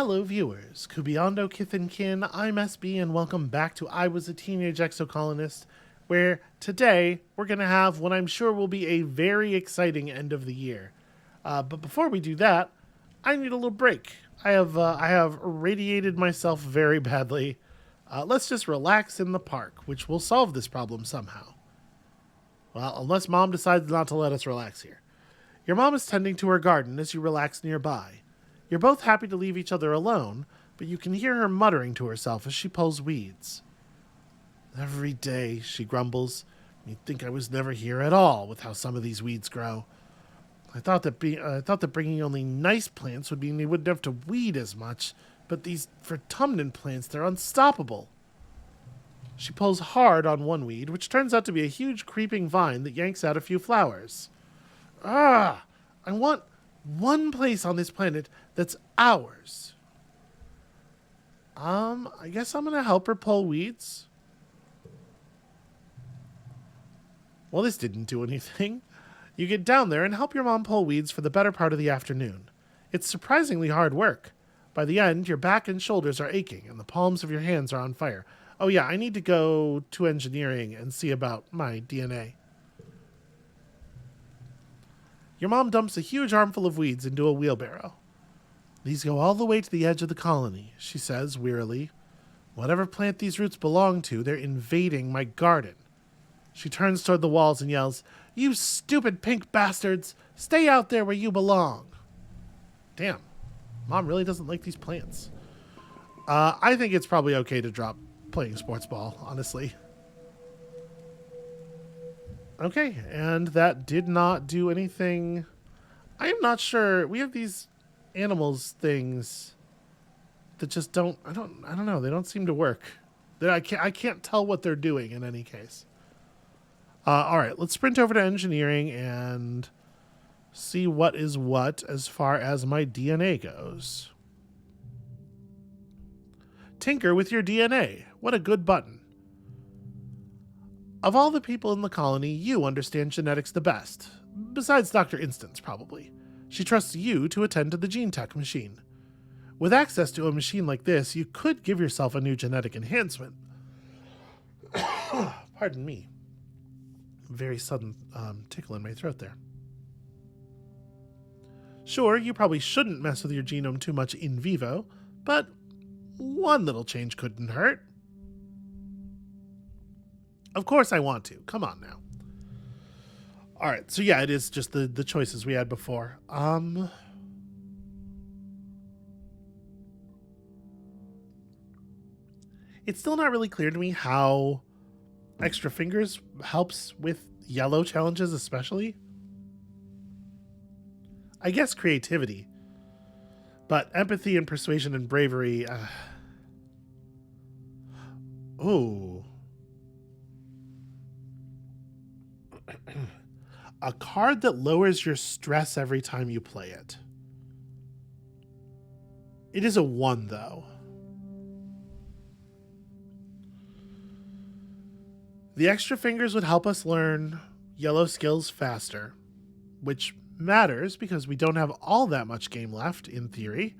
Hello, viewers. Kubiondo Kith and Kin, I'm SB, and welcome back to I Was a Teenage Exocolonist, where today we're going to have what I'm sure will be a very exciting end of the year. But before we do that, I need a little break. I have radiated myself very badly. Let's just relax in the park, which will solve this problem somehow. Well, unless Mom decides not to let us relax here. Your mom is tending to her garden as you relax nearby. You're both happy to leave each other alone, but you can hear her muttering to herself as she pulls weeds. Every day, she grumbles. You'd think I was never here at all with how some of these weeds grow. I thought that bringing only nice plants would mean we wouldn't have to weed as much, but these vertumnant plants, they're unstoppable. She pulls hard on one weed, which turns out to be a huge creeping vine that yanks out a few flowers. I want one place on this planet that's ours. I guess I'm gonna help her pull weeds. Well, this didn't do anything. You get down there and help your mom pull weeds for the better part of the afternoon. It's surprisingly hard work. By the end, your back and shoulders are aching and the palms of your hands are on fire. Oh yeah, I need to go to engineering and see about my DNA. Your mom dumps a huge armful of weeds into a wheelbarrow. These go all the way to the edge of the colony, she says wearily. Whatever plant these roots belong to, they're invading my garden. She turns toward the walls and yells, "You stupid pink bastards! Stay out there where you belong!" Damn, Mom really doesn't like these plants. I think it's probably okay to drop playing sports ball, honestly. Okay, and that did not do anything. I am not sure. We have these animals things that just don't. I don't know. They don't seem to work. I can't tell what they're doing in any case. All right, let's sprint over to engineering and see what is what as far as my DNA goes. Tinker with your DNA. What a good button. Of all the people in the colony, you understand genetics the best. Besides Dr. Instance, probably. She trusts you to attend to the gene tech machine. With access to a machine like this, you could give yourself a new genetic enhancement. Pardon me. Very sudden tickle in my throat there. Sure, you probably shouldn't mess with your genome too much in vivo, but one little change couldn't hurt. Of course I want to. Come on now. All right. So yeah, it is just the choices we had before. It's still not really clear to me how extra fingers helps with yellow challenges, especially. I guess creativity. But empathy and persuasion and bravery. Ooh. A card that lowers your stress every time you play it. It is a 1, though. The extra fingers would help us learn yellow skills faster, which matters because we don't have all that much game left, in theory.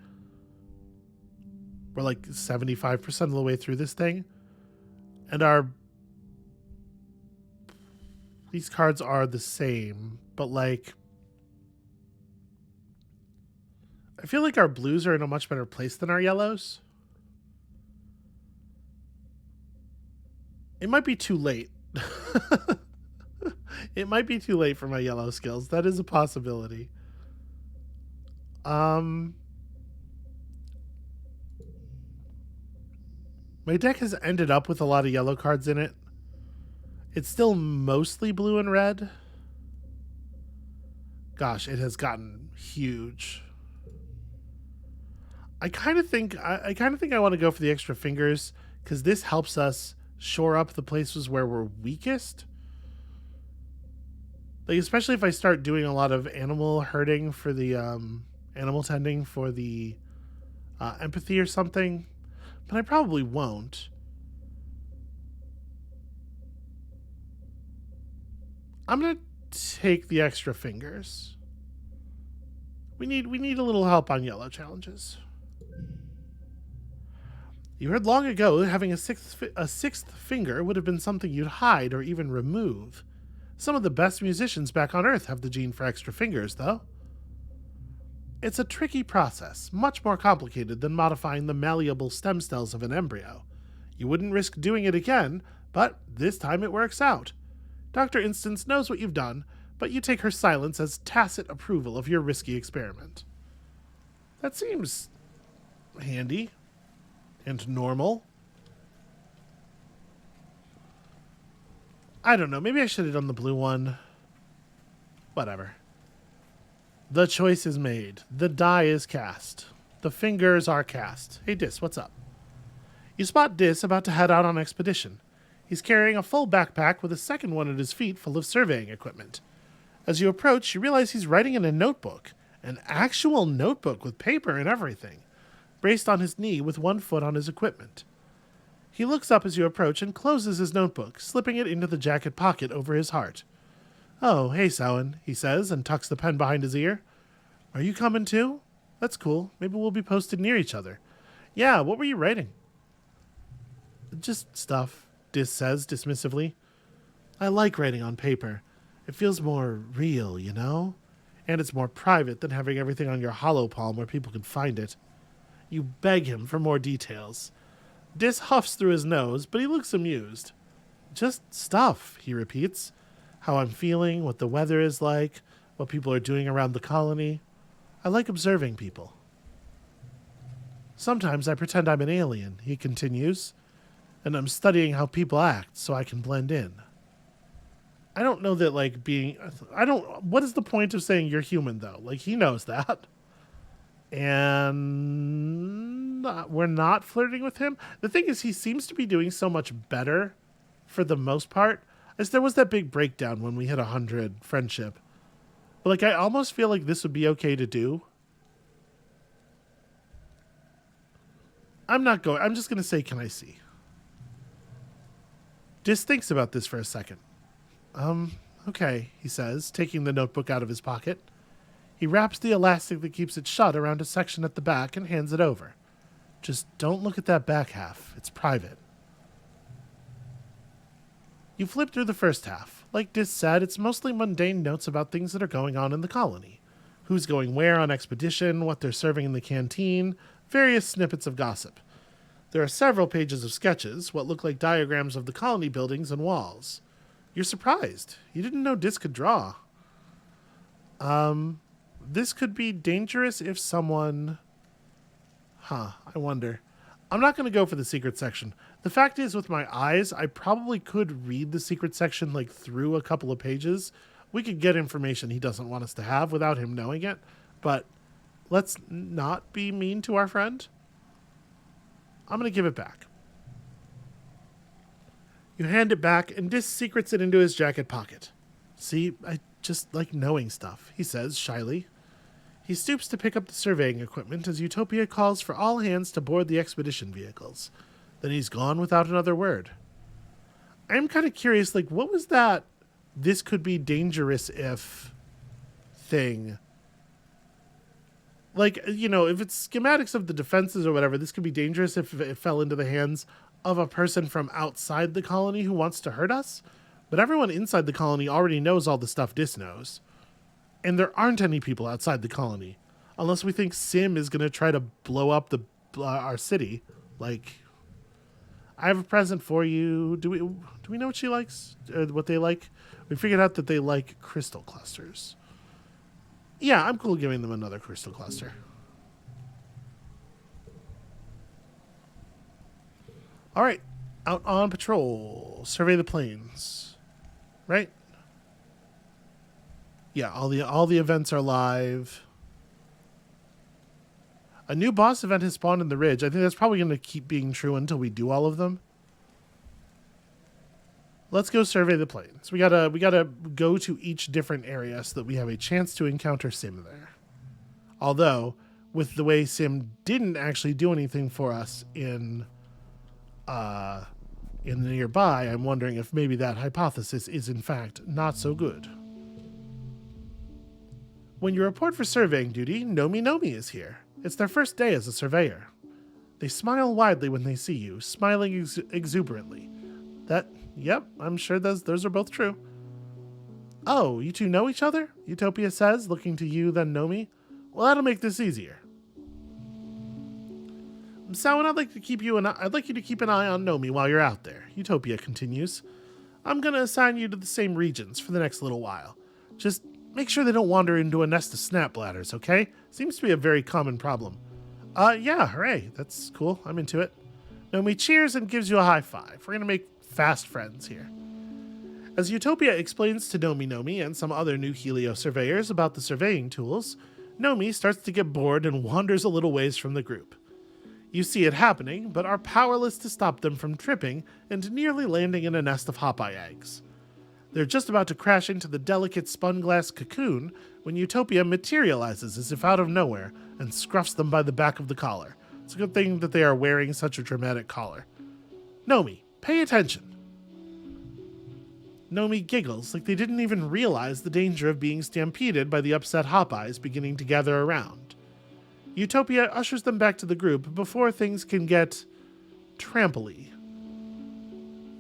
We're like 75% of the way through this thing. And these cards are the same, but like, I feel like our blues are in a much better place than our yellows. It might be too late. It might be too late for my yellow skills. That is a possibility. My deck has ended up with a lot of yellow cards in it. It's still mostly blue and red. Gosh, it has gotten huge. I kind of think I want to go for the extra fingers because this helps us shore up the places where we're weakest. Like, especially if I start doing a lot of animal herding for the animal tending for the empathy or something, but I probably won't. I'm gonna take the extra fingers. We need a little help on yellow challenges. You heard long ago having a sixth finger would have been something you'd hide or even remove. Some of the best musicians back on Earth have the gene for extra fingers, though. It's a tricky process, much more complicated than modifying the malleable stem cells of an embryo. You wouldn't risk doing it again, but this time it works out. Dr. Instance knows what you've done, but you take her silence as tacit approval of your risky experiment. That seems handy and normal. I don't know, maybe I should have done the blue one. Whatever. The choice is made. The die is cast. The fingers are cast. Hey, Dis, what's up? You spot Dis about to head out on expedition. He's carrying a full backpack with a second one at his feet full of surveying equipment. As you approach, you realize he's writing in a notebook. An actual notebook with paper and everything, braced on his knee with one foot on his equipment. He looks up as you approach and closes his notebook, slipping it into the jacket pocket over his heart. Oh, hey, Samhain, he says, and tucks the pen behind his ear. Are you coming too? That's cool. Maybe we'll be posted near each other. Yeah, what were you writing? Just stuff, Dis says dismissively. I like writing on paper. It feels more real, you know? And it's more private than having everything on your hollow palm where people can find it. You beg him for more details. Dis huffs through his nose, but he looks amused. Just stuff, he repeats. How I'm feeling, what the weather is like, what people are doing around the colony. I like observing people. Sometimes I pretend I'm an alien, he continues, and I'm studying how people act so I can blend in. I don't know that, what is the point of saying you're human, though? Like, he knows that. And we're not flirting with him. The thing is, he seems to be doing so much better for the most part. As there was that big breakdown when we hit 100 friendship. But, I almost feel like this would be okay to do. I'm just going to say, can I see? Dis thinks about this for a second. Okay, he says, taking the notebook out of his pocket. He wraps the elastic that keeps it shut around a section at the back and hands it over. Just don't look at that back half. It's private. You flip through the first half. Like Dis said, it's mostly mundane notes about things that are going on in the colony. Who's going where on expedition, what they're serving in the canteen, various snippets of gossip. There are several pages of sketches, what look like diagrams of the colony buildings and walls. You're surprised. You didn't know Dis could draw. This could be dangerous if someone... I wonder. I'm not going to go for the secret section. The fact is, with my eyes, I probably could read the secret section through a couple of pages. We could get information he doesn't want us to have without him knowing it. But let's not be mean to our friend. I'm going to give it back. You hand it back, and Dis secrets it into his jacket pocket. See, I just like knowing stuff, he says shyly. He stoops to pick up the surveying equipment as Utopia calls for all hands to board the expedition vehicles. Then he's gone without another word. I'm kind of curious, what was that this could be dangerous if thing? If it's schematics of the defenses or whatever, this could be dangerous if it fell into the hands of a person from outside the colony who wants to hurt us. But everyone inside the colony already knows all the stuff Dis knows. And there aren't any people outside the colony. Unless we think Sim is going to try to blow up our city. I have a present for you. Do we know what she likes? Or what they like? We figured out that they like crystal clusters. Yeah, I'm cool giving them another crystal cluster. All right. Out on patrol. Survey the plains. Right? Yeah, all the events are live. A new boss event has spawned in the ridge. I think that's probably going to keep being true until we do all of them. Let's go survey the plains. We gotta go to each different area so that we have a chance to encounter Sim there. Although, with the way Sim didn't actually do anything for us in the nearby, I'm wondering if maybe that hypothesis is in fact not so good. When you report for surveying duty, Nomi Nomi is here. It's their first day as a surveyor. They smile widely when they see you, smiling exuberantly. Yep, I'm sure those are both true. Oh, you two know each other? Utopia says, looking to you, then Nomi. Well, that'll make this easier. So, I'd like you to keep an eye on Nomi while you're out there, Utopia continues. I'm going to assign you to the same regions for the next little while. Just make sure they don't wander into a nest of snap bladders, okay? Seems to be a very common problem. Yeah, hooray. That's cool. I'm into it. Nomi cheers and gives you a high five. We're going to make fast friends here. As Utopia explains to Nomi and some other new Helio surveyors about the surveying tools, Nomi starts to get bored and wanders a little ways from the group. You see it happening, but are powerless to stop them from tripping and nearly landing in a nest of Hopeye eggs. They're just about to crash into the delicate spun glass cocoon when Utopia materializes as if out of nowhere and scruffs them by the back of the collar. It's a good thing that they are wearing such a dramatic collar. Nomi, pay attention. Nomi giggles like they didn't even realize the danger of being stampeded by the upset Hopeyes beginning to gather around. Utopia ushers them back to the group before things can get tramply.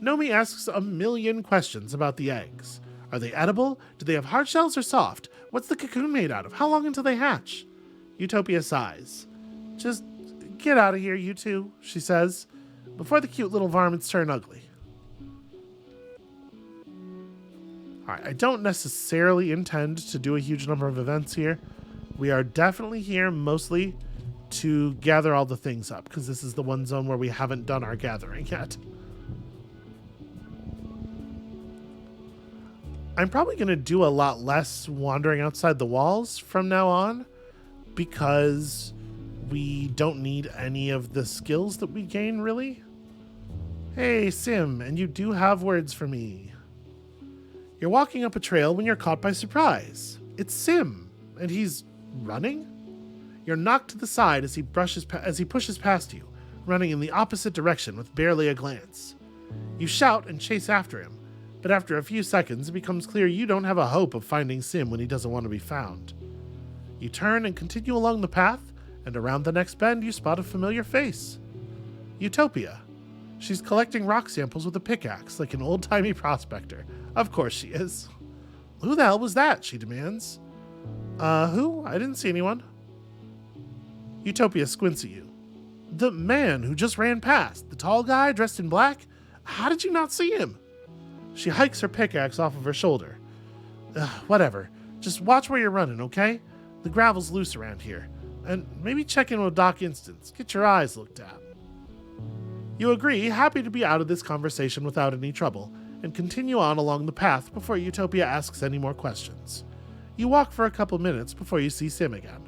Nomi asks a million questions about the eggs. Are they edible? Do they have hard shells or soft? What's the cocoon made out of? How long until they hatch? Utopia sighs. Just get out of here, you two, she says, before the cute little varmints turn ugly. Alright, I don't necessarily intend to do a huge number of events here. We are definitely here mostly to gather all the things up, because this is the one zone where we haven't done our gathering yet. I'm probably going to do a lot less wandering outside the walls from now on, because we don't need any of the skills that we gain, really. Hey, Sim, and you do have words for me. You're walking up a trail when you're caught by surprise. It's Sim, and he's running? You're knocked to the side as he pushes past you, running in the opposite direction with barely a glance. You shout and chase after him, but after a few seconds it becomes clear you don't have a hope of finding Sim when he doesn't want to be found. You turn and continue along the path, and around the next bend you spot a familiar face. Utopia. She's collecting rock samples with a pickaxe like an old-timey prospector. Of course she is. Who the hell was that? She demands. Who? I didn't see anyone. Utopia squints at you. The man who just ran past, the tall guy dressed in black? How did you not see him? She hikes her pickaxe off of her shoulder. Whatever. Just watch where you're running, okay? The gravel's loose around here. And maybe check in with Doc Instance. Get your eyes looked at. You agree, happy to be out of this conversation without any trouble, and continue on along the path before Utopia asks any more questions. You walk for a couple minutes before you see Sim again.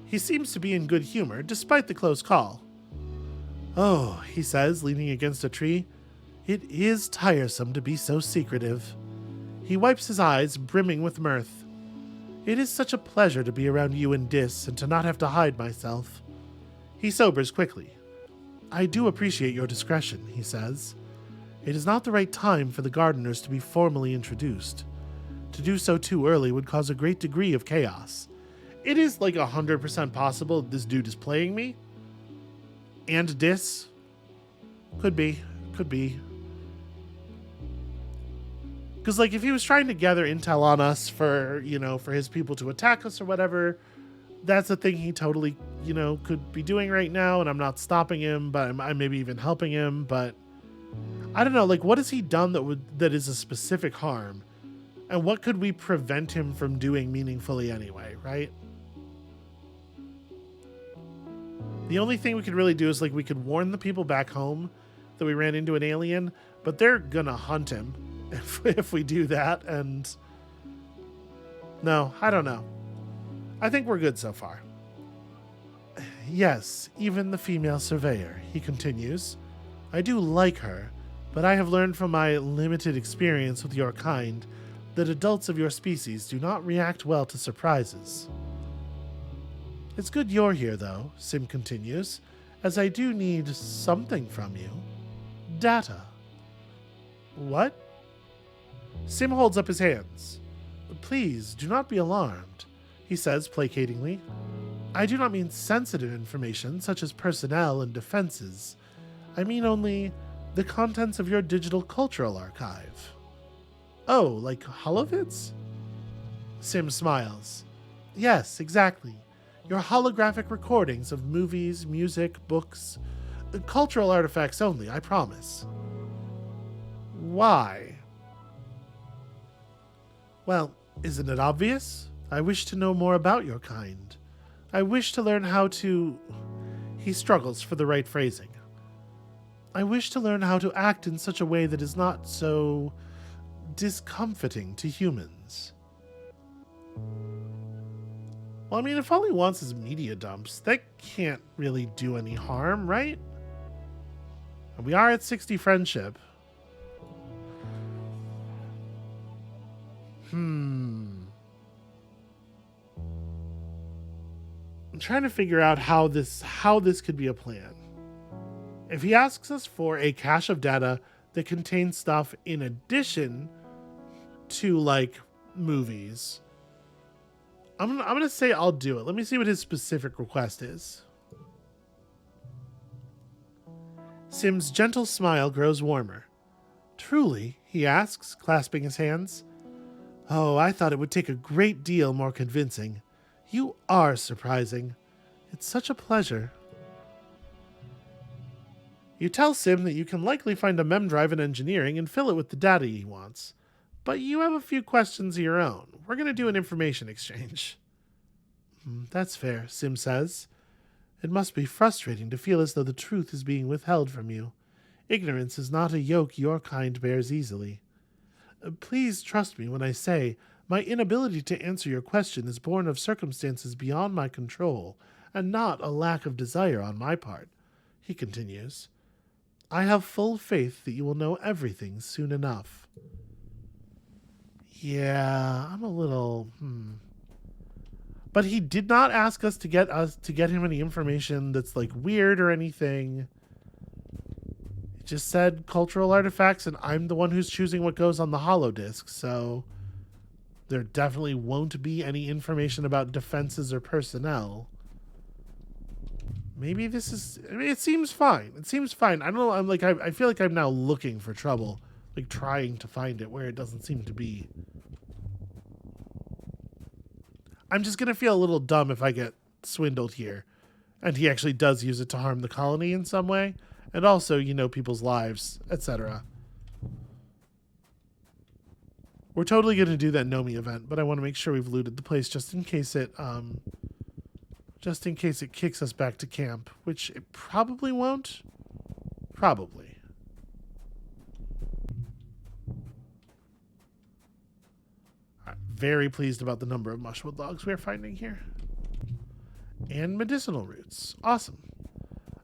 He seems to be in good humor, despite the close call. Oh, he says, leaning against a tree, it is tiresome to be so secretive. He wipes his eyes, brimming with mirth. It is such a pleasure to be around you and Dis, and to not have to hide myself. He sobers quickly. I do appreciate your discretion, he says. It is not the right time for the gardeners to be formally introduced. To do so too early would cause a great degree of chaos. It is like 100% possible this dude is playing me. And Dis. Could be. Because, like, if he was trying to gather intel on us for his people to attack us or whatever, that's a thing he totally, could be doing right now, and I'm not stopping him, but I'm maybe even helping him, but I don't know, like, what has he done that is a specific harm? And what could we prevent him from doing meaningfully anyway, right? The only thing we could really do is, like, we could warn the people back home that we ran into an alien, but they're gonna hunt him if we do that, and no, I don't know. I think we're good so far. Yes, even the female surveyor, he continues. I do like her, but I have learned from my limited experience with your kind that adults of your species do not react well to surprises. It's good you're here, though, Sim continues, as I do need something from you. Data. What? Sim holds up his hands. Please, do not be alarmed, he says placatingly. I do not mean sensitive information such as personnel and defenses. I mean only the contents of your digital cultural archive. Oh, like holovids? Sim smiles. Yes, exactly. Your holographic recordings of movies, music, books. Cultural artifacts only, I promise. Why? Well, isn't it obvious? I wish to know more about your kind. I wish to learn how to. He struggles for the right phrasing. I wish to learn how to act in such a way that is not so discomforting to humans. Well, I mean, if all he wants is media dumps, that can't really do any harm, right? We are at 60 friendship. I'm trying to figure out how this could be a plan. If he asks us for a cache of data that contains stuff in addition to like movies, I'm gonna say I'll do it. Let me see what his specific request is. Sim's gentle smile grows warmer. Truly, he asks, clasping his hands. Oh, I thought it would take a great deal more convincing. You are surprising. It's such a pleasure. You tell Sim that you can likely find a mem drive in engineering and fill it with the data he wants. But you have a few questions of your own. We're going to do an information exchange. That's fair, Sim says. It must be frustrating to feel as though the truth is being withheld from you. Ignorance is not a yoke your kind bears easily. Please trust me when I say my inability to answer your question is born of circumstances beyond my control, and not a lack of desire on my part, he continues. I have full faith that you will know everything soon enough. Yeah, I'm a little But he did not ask us to get him any information that's like weird or anything. He just said cultural artifacts, and I'm the one who's choosing what goes on the holodisc, so there definitely won't be any information about defenses or personnel. Maybe this is. I mean, it seems fine. It seems fine. I don't know. I'm like, I feel like I'm now looking for trouble, like trying to find it where it doesn't seem to be. I'm just gonna feel a little dumb if I get swindled here, and he actually does use it to harm the colony in some way, and also, people's lives, etc. We're totally gonna do that Nomi event, but I want to make sure we've looted the place just in case it kicks us back to camp, which it probably won't. Probably. Very pleased about the number of mushwood logs we're finding here. And medicinal roots. Awesome.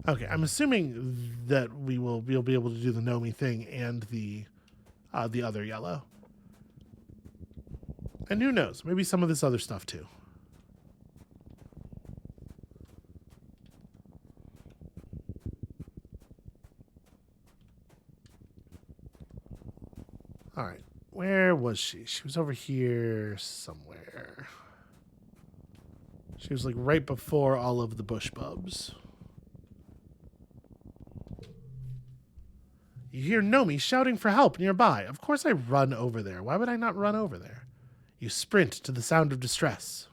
Okay, I'm assuming that we'll be able to do the Nomi thing and the other yellow. And who knows, maybe some of this other stuff too. All right, where was she? She was over here somewhere. She was like right before all of the bush bubs. You hear Nomi shouting for help nearby. Of course I run over there. Why would I not run over there? You sprint to the sound of distress.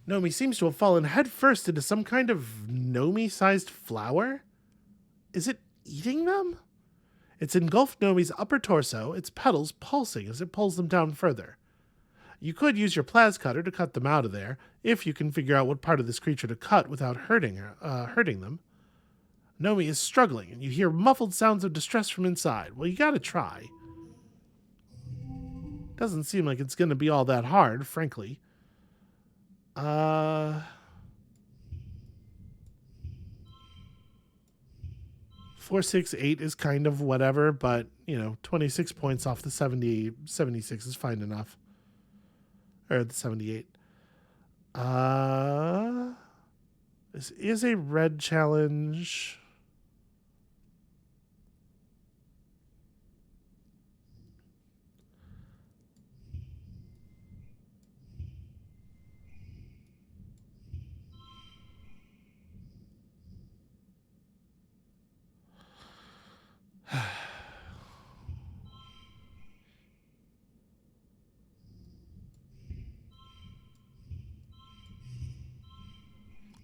Nomi seems to have fallen headfirst into some kind of Nomi-sized flower. Is it eating them? It's engulfed Nomi's upper torso, its petals pulsing as it pulls them down further. You could use your plas cutter to cut them out of there, if you can figure out what part of this creature to cut without hurting them. Nomi is struggling, and you hear muffled sounds of distress from inside. Well, you gotta try. Doesn't seem like it's gonna be all that hard, frankly. 468 is kind of whatever, but 26 points off the 76 is fine enough. Or the 78. This is a red challenge.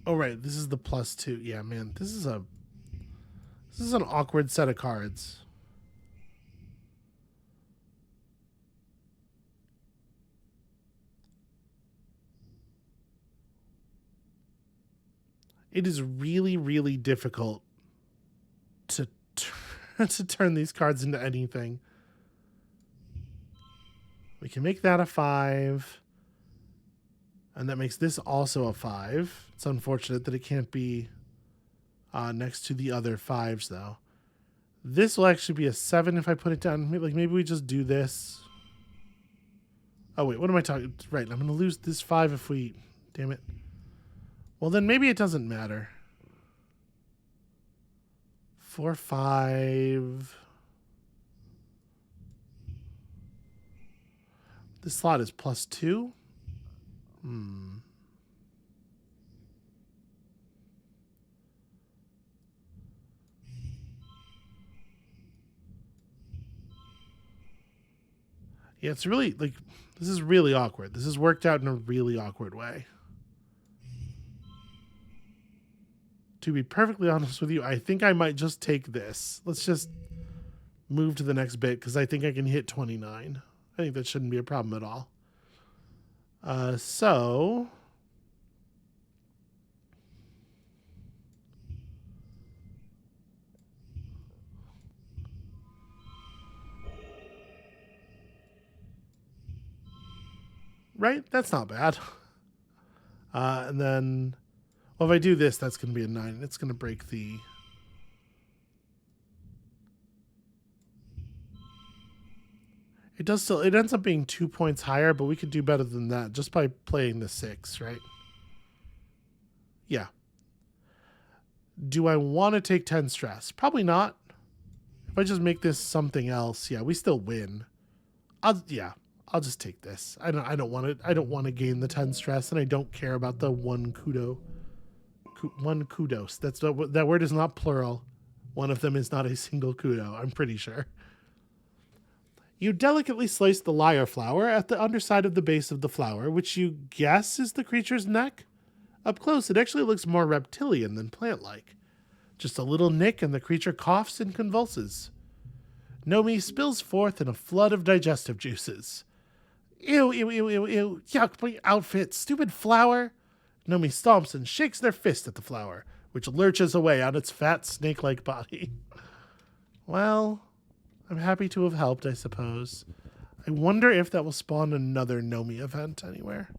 Oh, right. This is the +2. Yeah, man. This is an awkward set of cards. It is really, really difficult to to turn these cards into anything. We can make that a 5. And that makes this also a 5. It's unfortunate that it can't be next to the other 5s, though. This will actually be a 7 if I put it down. Maybe we just do this. Oh, wait, what am I talking? Right, I'm going to lose this 5 if we... Damn it. Well, then maybe it doesn't matter. 4, 5... This slot is +2. Yeah, it's really, like, this is really awkward. This has worked out in a really awkward way. To be perfectly honest with you, I think I might just take this. Let's just move to the next bit because I think I can hit 29. I think that shouldn't be a problem at all. So... Right? That's not bad. And then... Well, if I do this, that's going to be a 9. It's going to break the... It does still... It ends up being 2 points higher, but we could do better than that just by playing the 6, right? Yeah. Do I want to take 10 stress? Probably not. If I just make this something else, yeah, we still win. I'll just take this. I don't want to gain the 10 stress, and I don't care about the 1 kudo. 1 kudos. That word is not plural. One of them is not a single kudo, I'm pretty sure. You delicately slice the lyre flower at the underside of the base of the flower, which you guess is the creature's neck. Up close, it actually looks more reptilian than plant-like. Just a little nick and the creature coughs and convulses. Nomi spills forth in a flood of digestive juices. Ew, ew, ew, ew, ew. Yuck, my outfit. Stupid flower. Nomi stomps and shakes their fist at the flower, which lurches away on its fat, snake-like body. Well, I'm happy to have helped, I suppose. I wonder if that will spawn another Nomi event anywhere.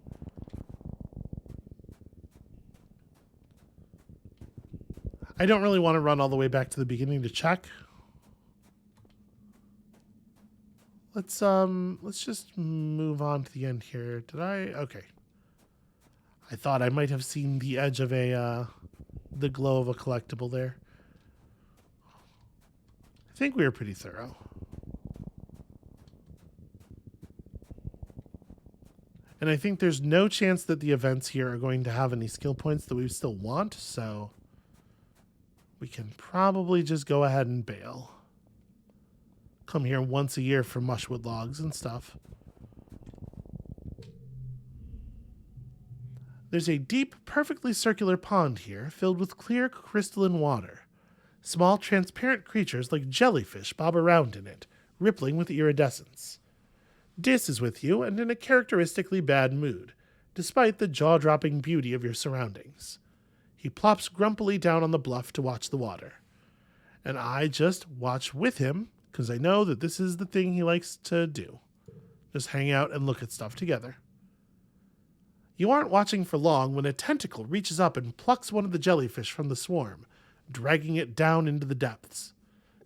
I don't really want to run all the way back to the beginning to check. Let's just move on to the end here. Did I? Okay. I thought I might have seen the edge of the glow of a collectible there. I think we were pretty thorough. And I think there's no chance that the events here are going to have any skill points that we still want, so we can probably just go ahead and bail. Come here once a year for mushwood logs and stuff. There's a deep, perfectly circular pond here filled with clear crystalline water. Small, transparent creatures like jellyfish bob around in it, rippling with iridescence. Dis is with you and in a characteristically bad mood, despite the jaw-dropping beauty of your surroundings. He plops grumpily down on the bluff to watch the water. And I just watch with him, because I know that this is the thing he likes to do. Just hang out and look at stuff together. You aren't watching for long when a tentacle reaches up and plucks one of the jellyfish from the swarm, dragging it down into the depths.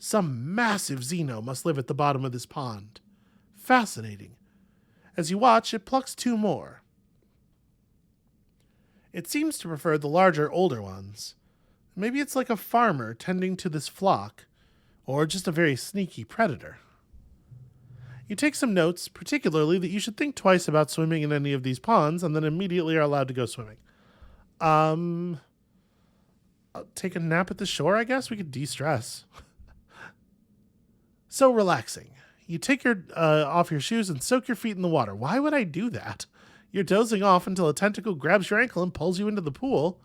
Some massive Xeno must live at the bottom of this pond. Fascinating. As you watch, it plucks 2 more. It seems to prefer the larger, older ones. Maybe it's like a farmer tending to this flock, or just a very sneaky predator. You take some notes, particularly that you should think twice about swimming in any of these ponds, and then immediately are allowed to go swimming. I'll take a nap at the shore, I guess? We could de-stress. So relaxing. You take your off your shoes and soak your feet in the water. Why would I do that? You're dozing off until a tentacle grabs your ankle and pulls you into the pool.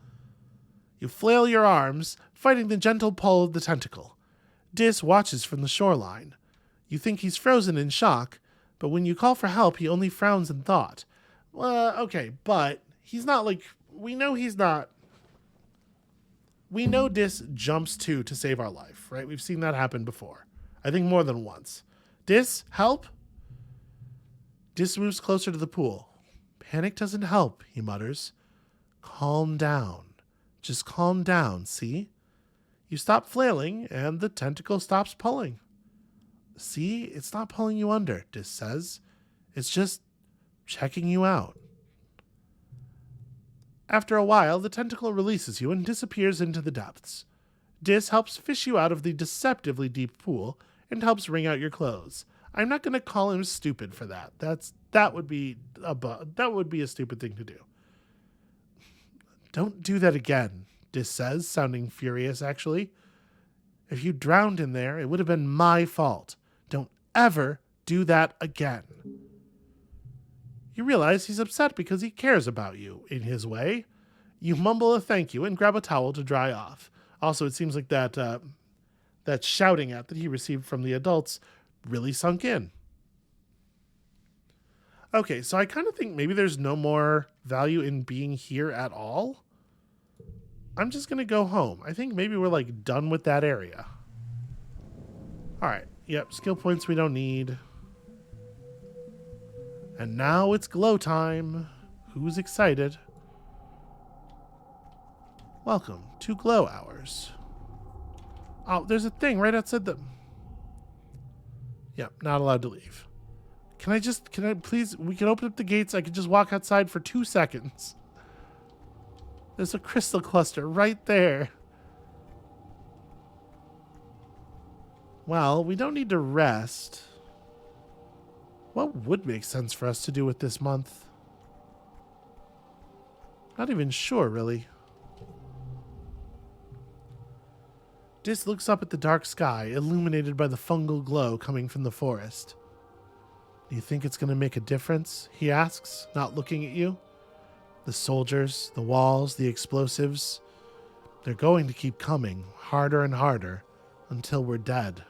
You flail your arms, fighting the gentle pull of the tentacle. Dis watches from the shoreline. You think he's frozen in shock, but when you call for help, he only frowns in thought. Okay, but he's not like... We know he's not... We know Dis jumps to save our life, right? We've seen that happen before. I think more than once. Dis, help? Dis moves closer to the pool. Panic doesn't help, he mutters. Calm down. Just calm down, see? You stop flailing, and the tentacle stops pulling. See, it's not pulling you under, Dis says. It's just checking you out. After a while, the tentacle releases you and disappears into the depths. Dis helps fish you out of the deceptively deep pool and helps wring out your clothes. I'm not going to call him stupid for that. That would be a stupid thing to do. Don't do that again, Dis says, sounding furious, actually. If you drowned in there, it would have been my fault. Don't ever do that again. You realize he's upset because he cares about you, in his way. You mumble a thank you and grab a towel to dry off. Also, it seems like that shouting at that he received from the adults really sunk in. Okay, so I kind of think maybe there's no more value in being here at all. I'm just going to go home. I think maybe we're like done with that area. All right. Yep, skill points we don't need. And now it's glow time. Who's excited? Welcome to glow hours. Oh, there's a thing right outside the... Yep, not allowed to leave. Can I please, we can open up the gates. I can just walk outside for 2 seconds. There's a crystal cluster right there. Well, we don't need to rest. What would make sense for us to do with this month? Not even sure, really. Dis looks up at the dark sky, illuminated by the fungal glow coming from the forest. Do you think it's going to make a difference? He asks, not looking at you. The soldiers, the walls, the explosives, they're going to keep coming, harder and harder, until we're dead.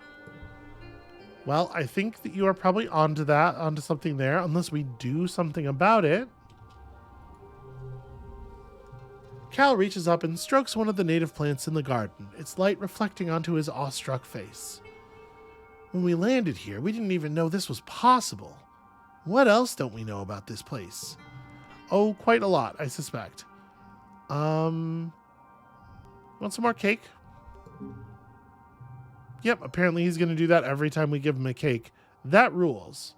Well, I think that you are probably onto something there, unless we do something about it. Cal reaches up and strokes one of the native plants in the garden, its light reflecting onto his awestruck face. When we landed here, we didn't even know this was possible. What else don't we know about this place? Oh, quite a lot, I suspect. Want some more cake? Yep, apparently he's going to do that every time we give him a cake. That rules.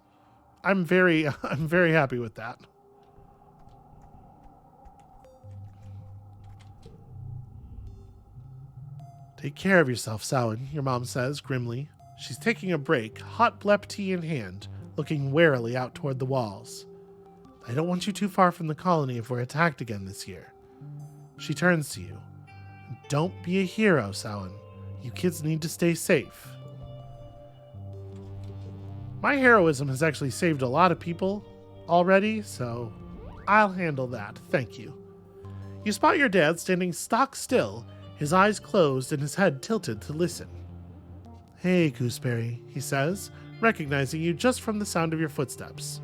I'm very happy with that. Take care of yourself, Samhain, your mom says grimly. She's taking a break, hot blep tea in hand, looking warily out toward the walls. I don't want you too far from the colony if we're attacked again this year. She turns to you. Don't be a hero, Samhain. You kids need to stay safe. My heroism has actually saved a lot of people already, so I'll handle that, thank you. You spot your dad standing stock still, his eyes closed and his head tilted to listen. Hey, Gooseberry, he says, recognizing you just from the sound of your footsteps.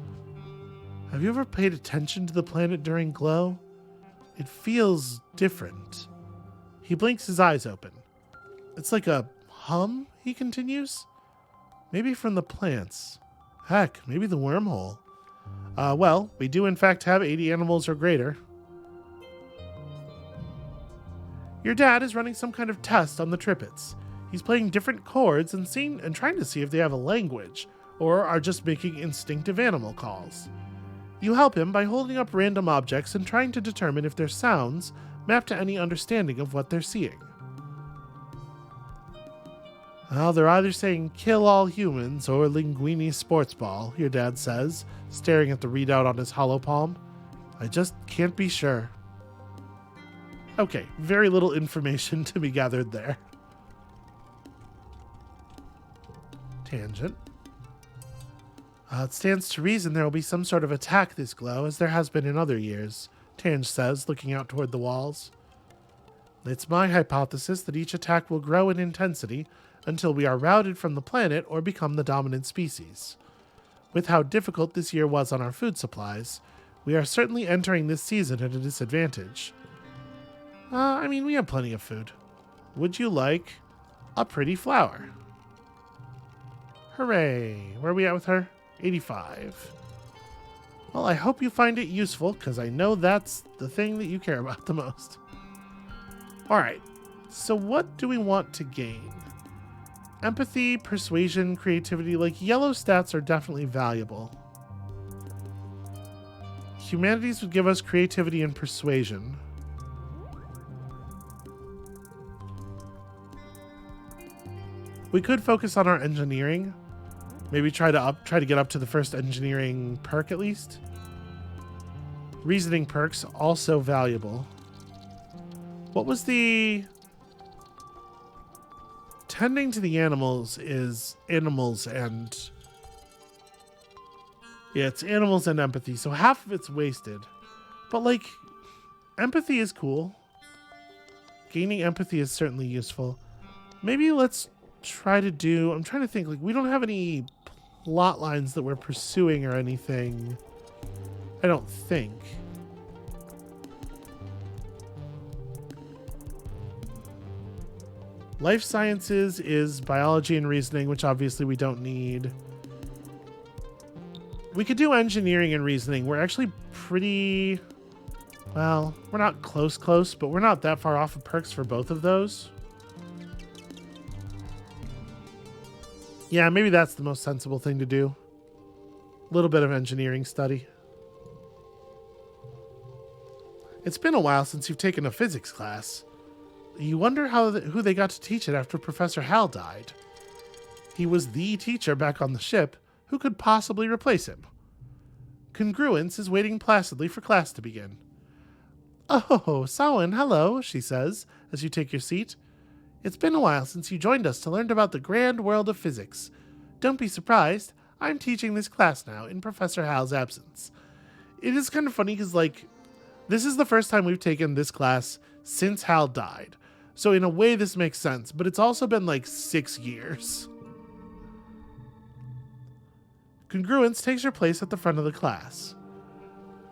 Have you ever paid attention to the planet during glow? It feels different. He blinks his eyes open. It's like a hum, he continues. Maybe from the plants. Heck, maybe the wormhole. Well, we do in fact have 80 animals or greater. Your dad is running some kind of test on the Trippets. He's playing different chords and trying to see if they have a language, or are just making instinctive animal calls. You help him by holding up random objects and trying to determine if their sounds map to any understanding of what they're seeing. Well, they're either saying kill all humans or linguini sports ball, your dad says, staring at the readout on his hollow palm. I just can't be sure. Okay, very little information to be gathered there. Tangent. It stands to reason there will be some sort of attack this glow, as there has been in other years, Tange says, looking out toward the walls. It's my hypothesis that each attack will grow in intensity until we are routed from the planet or become the dominant species. With how difficult this year was on our food supplies, we are certainly entering this season at a disadvantage. We have plenty of food. Would you like a pretty flower? Hooray! Where are we at with her? 85. Well, I hope you find it useful, because I know that's the thing that you care about the most. Alright, so what do we want to gain? Empathy, persuasion, creativity, like yellow stats are definitely valuable. Humanities would give us creativity and persuasion. We could focus on our engineering. Maybe try to get up to the first engineering perk at least. Reasoning perks also valuable. What was the tending to the animals is animals and it's animals and empathy, so half of it's wasted. But like empathy is cool. Gaining empathy is certainly useful. Maybe let's try to do, I'm trying to think, like we don't have any plot lines that we're pursuing or anything. I don't think. Life sciences is biology and reasoning, which obviously we don't need. We could do engineering and reasoning. We're actually pretty, well, we're not close, but we're not that far off of perks for both of those. Yeah, maybe that's the most sensible thing to do. A little bit of engineering study. It's been a while since you've taken a physics class. You wonder who they got to teach it after Professor Hal died. He was the teacher back on the ship. Who could possibly replace him? Congruence is waiting placidly for class to begin. Oh, Samhain, hello, she says, as you take your seat. It's been a while since you joined us to learn about the grand world of physics. Don't be surprised. I'm teaching this class now in Professor Hal's absence. It is kind of funny because, like, this is the first time we've taken this class since Hal died. So in a way this makes sense, but it's also been like 6 years. Congruence takes her place at the front of the class.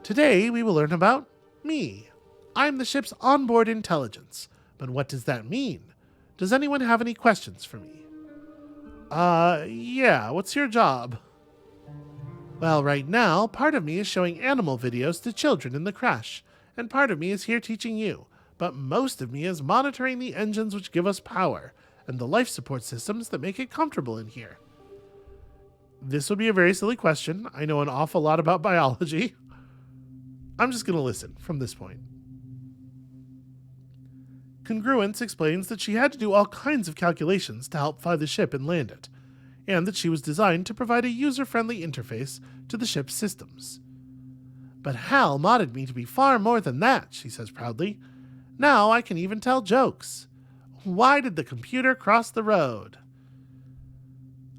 Today we will learn about me. I'm the ship's onboard intelligence. But what does that mean? Does anyone have any questions for me? Yeah, what's your job? Well, right now, part of me is showing animal videos to children in the crash, and part of me is here teaching you, but most of me is monitoring the engines which give us power, and the life support systems that make it comfortable in here. This would be a very silly question. I know an awful lot about biology. I'm just going to listen from this point. Congruence explains that she had to do all kinds of calculations to help fly the ship and land it, and that she was designed to provide a user-friendly interface to the ship's systems. But Hal modded me to be far more than that, she says proudly. Now I can even tell jokes. Why did the computer cross the road?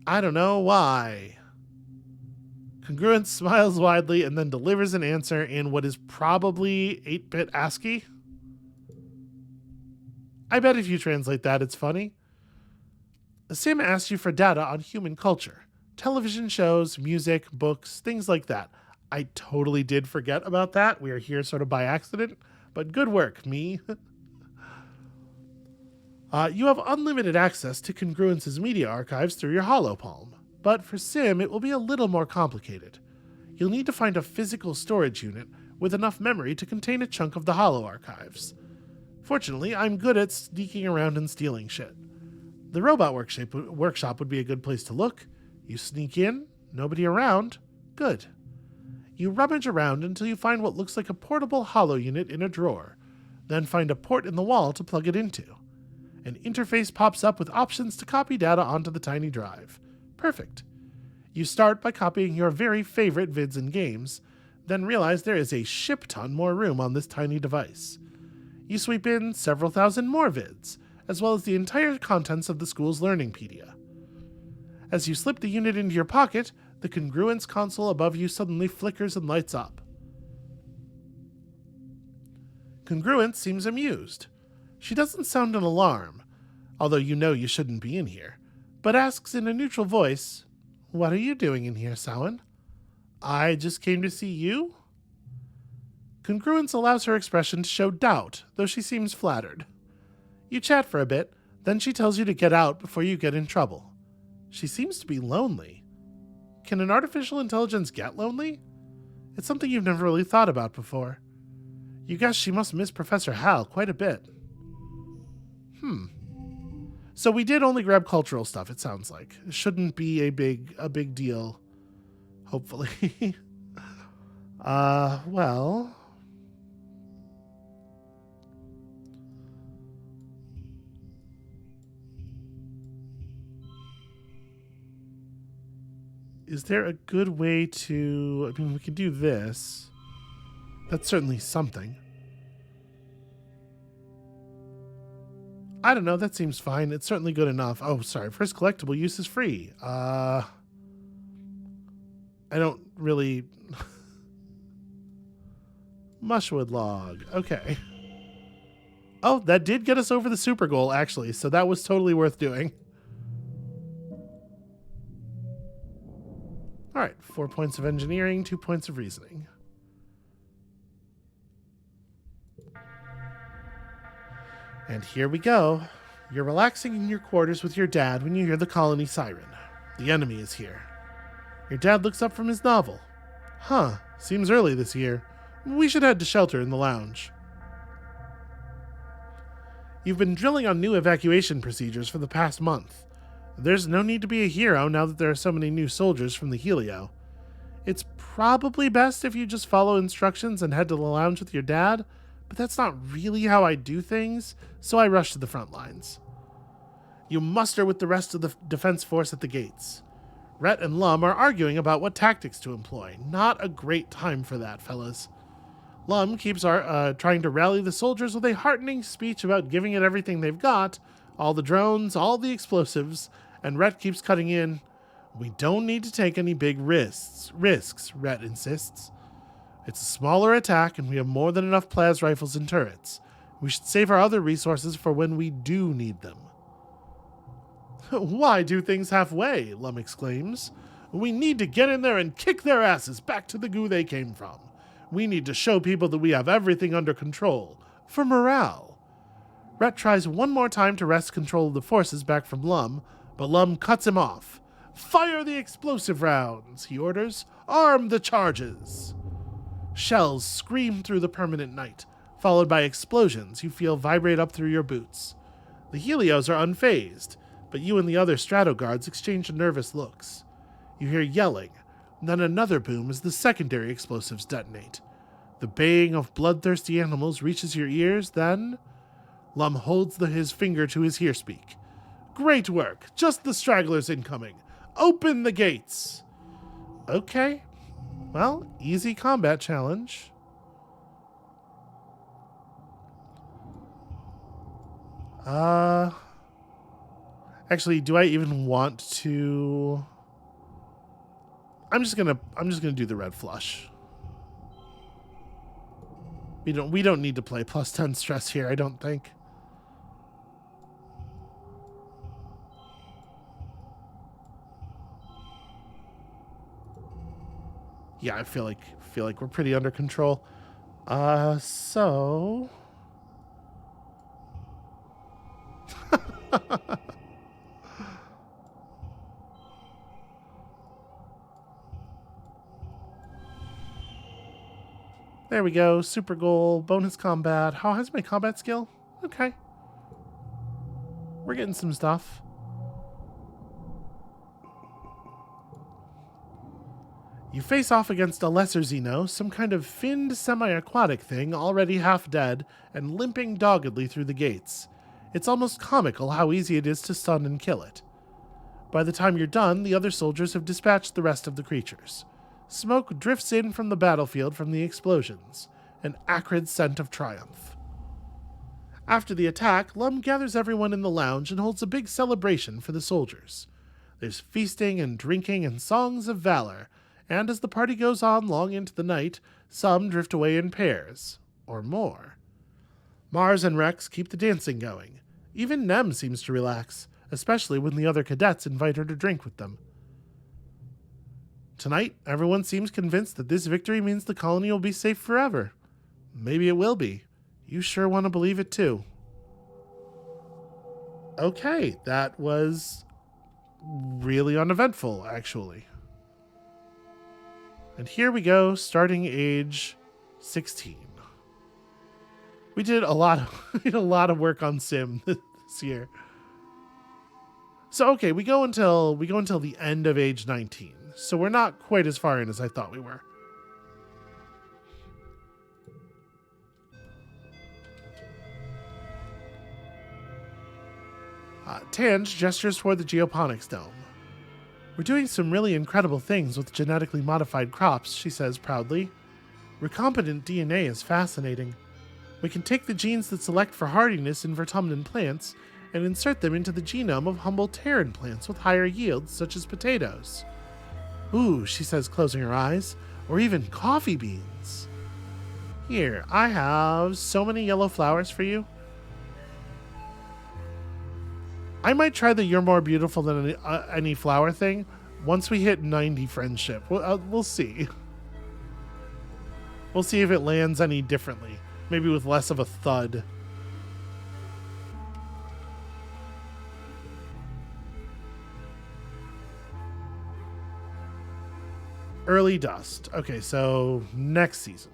I don't know why. Congruence smiles widely and then delivers an answer in what is probably 8-bit ASCII. I bet if you translate that, it's funny. Sim asks you for data on human culture. Television shows, music, books, things like that. I totally did forget about that. We are here sort of by accident, but good work, me. You have unlimited access to Congruence's media archives through your HoloPalm, but for Sim, it will be a little more complicated. You'll need to find a physical storage unit with enough memory to contain a chunk of the Holo archives. Fortunately, I'm good at sneaking around and stealing shit. The robot workshop would be a good place to look. You sneak in, nobody around, good. You rummage around until you find what looks like a portable Holo unit in a drawer, then find a port in the wall to plug it into. An interface pops up with options to copy data onto the tiny drive. Perfect. You start by copying your very favorite vids and games, then realize there is a ship-ton more room on this tiny device. You sweep in several thousand more vids, as well as the entire contents of the school's Learningpedia. As you slip the unit into your pocket, the Congruence console above you suddenly flickers and lights up. Congruence seems amused. She doesn't sound an alarm, although you know you shouldn't be in here, but asks in a neutral voice, "What are you doing in here, Samhain?" "I just came to see you?" Congruence allows her expression to show doubt, though she seems flattered. You chat for a bit, then she tells you to get out before you get in trouble. She seems to be lonely. Can an artificial intelligence get lonely? It's something you've never really thought about before. You guess she must miss Professor Hal quite a bit. So we did only grab cultural stuff, it sounds like. It shouldn't be a big deal. Hopefully. Well. Is there a good way to... I mean, we could do this. That's certainly something. I don't know, that seems fine. It's certainly good enough. Oh, sorry. First collectible use is free. I don't really... Mushwood log. Okay. Oh, that did get us over the super goal, actually, so that was totally worth doing. Alright, 4 points of engineering, 2 points of reasoning. And here we go. You're relaxing in your quarters with your dad when you hear the colony siren. The enemy is here. Your dad looks up from his novel. Huh, seems early this year. We should head to shelter in the lounge. You've been drilling on new evacuation procedures for the past month. There's no need to be a hero now that there are so many new soldiers from the Helio. It's probably best if you just follow instructions and head to the lounge with your dad, but that's not really how I do things, so I rush to the front lines. You muster with the rest of the defense force at the gates. Rhett and Lum are arguing about what tactics to employ. Not a great time for that, fellas. Lum keeps trying to rally the soldiers with a heartening speech about giving it everything they've got, all the drones, all the explosives, and Rhett keeps cutting in. "We don't need to take any big risks, Rhett insists. "It's a smaller attack, and we have more than enough plas rifles and turrets. We should save our other resources for when we do need them." "Why do things halfway?" Lum exclaims. "We need to get in there and kick their asses back to the goo they came from. We need to show people that we have everything under control. For morale." Rhett tries one more time to wrest control of the forces back from Lum, but Lum cuts him off. "Fire the explosive rounds," he orders. "Arm the charges." Shells scream through the permanent night, followed by explosions you feel vibrate up through your boots. The Helios are unfazed, but you and the other Stratoguards exchange nervous looks. You hear yelling, then another boom as the secondary explosives detonate. The baying of bloodthirsty animals reaches your ears, then... Lum holds his finger to his hearspeak. "Great work! Just the stragglers incoming! Open the gates!" Okay. Well, easy combat challenge. Actually, do I even want to... I'm just gonna do the red flush. We don't need to play plus 10 stress here, I don't think. Yeah, I feel like we're pretty under control. So there we go. Super goal, bonus combat. How has my combat skill? Okay. We're getting some stuff. You face off against a lesser Xeno, some kind of finned semi-aquatic thing already half dead and limping doggedly through the gates. It's almost comical how easy it is to stun and kill it. By the time you're done, the other soldiers have dispatched the rest of the creatures. Smoke drifts in from the battlefield from the explosions, an acrid scent of triumph. After the attack, Lum gathers everyone in the lounge and holds a big celebration for the soldiers. There's feasting and drinking and songs of valor, and as the party goes on long into the night, some drift away in pairs, or more. Mars and Rex keep the dancing going. Even Nem seems to relax, especially when the other cadets invite her to drink with them. Tonight, everyone seems convinced that this victory means the colony will be safe forever. Maybe it will be. You sure want to believe it too. Okay, that was really uneventful, actually. And here we go, starting age 16. We did a lot of work on Sim this year. So okay, we go until the end of age 19. So we're not quite as far in as I thought we were. Tange gestures toward the geoponics dome. We're doing some really incredible things with genetically modified crops, she says proudly. Recombinant DNA is fascinating. We can take the genes that select for hardiness in vertumnant plants and insert them into the genome of humble terran plants with higher yields, such as potatoes. Ooh, she says, closing her eyes, or even coffee beans. Here, I have so many yellow flowers for you. I might try the "you're more beautiful than any flower" thing once we hit 90 friendship. We'll see. We'll see if it lands any differently. Maybe with less of a thud. Early dust. Okay, so next season.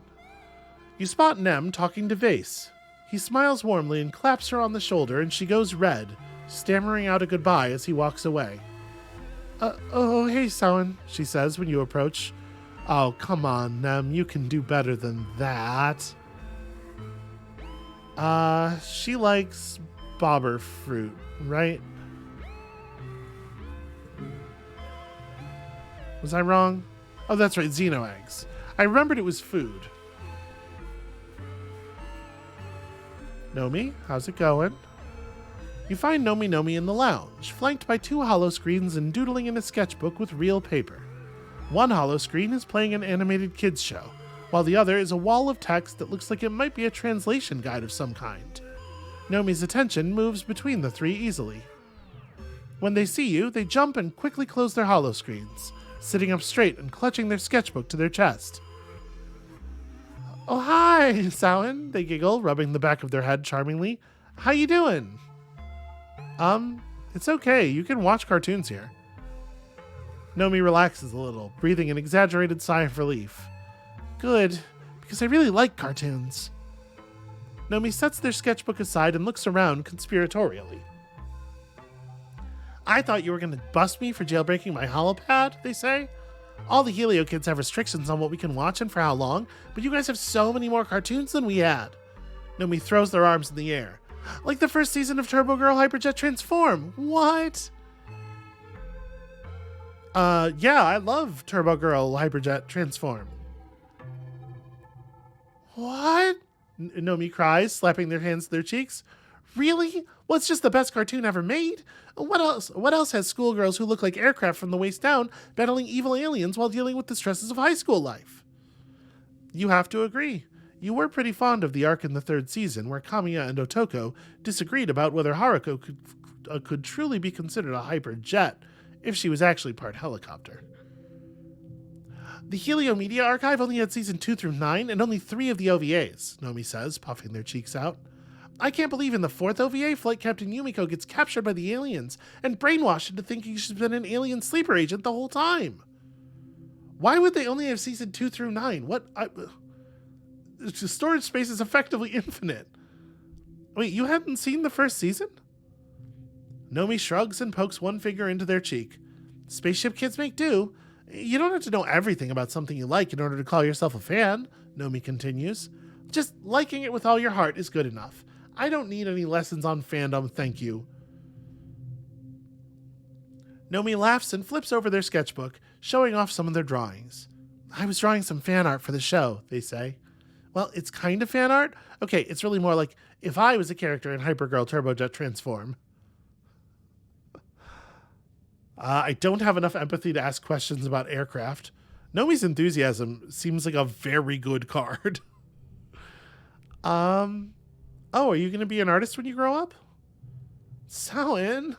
You spot Nem talking to Vase. He smiles warmly and claps her on the shoulder, and she goes red, stammering out a goodbye as he walks away. Oh, hey, Samhain, she says when you approach. Oh, come on, Nem, you can do better than that. She likes bobber fruit, right? Was I wrong? Oh, that's right, Xeno eggs. I remembered it was food. Nomi, how's it going? You find Nomi in the lounge, flanked by 2 holo screens and doodling in a sketchbook with real paper. One holo screen is playing an animated kids show, while the other is a wall of text that looks like it might be a translation guide of some kind. Nomi's attention moves between the 3 easily. When they see you, they jump and quickly close their holo screens, sitting up straight and clutching their sketchbook to their chest. Oh, hi, Samhain, they giggle, rubbing the back of their head charmingly. How you doing? It's okay, you can watch cartoons here. Nomi relaxes a little, breathing an exaggerated sigh of relief. Good, because I really like cartoons. Nomi sets their sketchbook aside and looks around conspiratorially. I thought you were going to bust me for jailbreaking my holopad, they say. All the Helio kids have restrictions on what we can watch and for how long, but you guys have so many more cartoons than we had. Nomi throws their arms in the air. Like the first season of Turbo Girl Hyperjet Transform. What? Yeah, I love Turbo Girl Hyperjet Transform. What? Nomi cries, slapping their hands to their cheeks. Really? Well, it's just the best cartoon ever made. What else has schoolgirls who look like aircraft from the waist down battling evil aliens while dealing with the stresses of high school life? You have to agree. You were pretty fond of the arc in the 3rd season where Kamiya and Otoko disagreed about whether Haruko could truly be considered a hyperjet if she was actually part helicopter. The Helio Media Archive only had season 2 through 9 and only 3 of the OVAs, Nomi says, puffing their cheeks out. I can't believe in the 4th OVA, Flight Captain Yumiko gets captured by the aliens and brainwashed into thinking she's been an alien sleeper agent the whole time. Why would they only have season 2 through 9? The storage space is effectively infinite. Wait, you hadn't seen the 1st season? Nomi shrugs and pokes one finger into their cheek. Spaceship kids make do. You don't have to know everything about something you like in order to call yourself a fan, Nomi continues. Just liking it with all your heart is good enough. I don't need any lessons on fandom, thank you. Nomi laughs and flips over their sketchbook, showing off some of their drawings. I was drawing some fan art for the show, they say. Well, it's kind of fan art. Okay, it's really more like if I was a character in Hypergirl Turbojet Transform. I don't have enough empathy to ask questions about aircraft. Nomi's enthusiasm seems like a very good card. Oh, are you going to be an artist when you grow up? Sawin.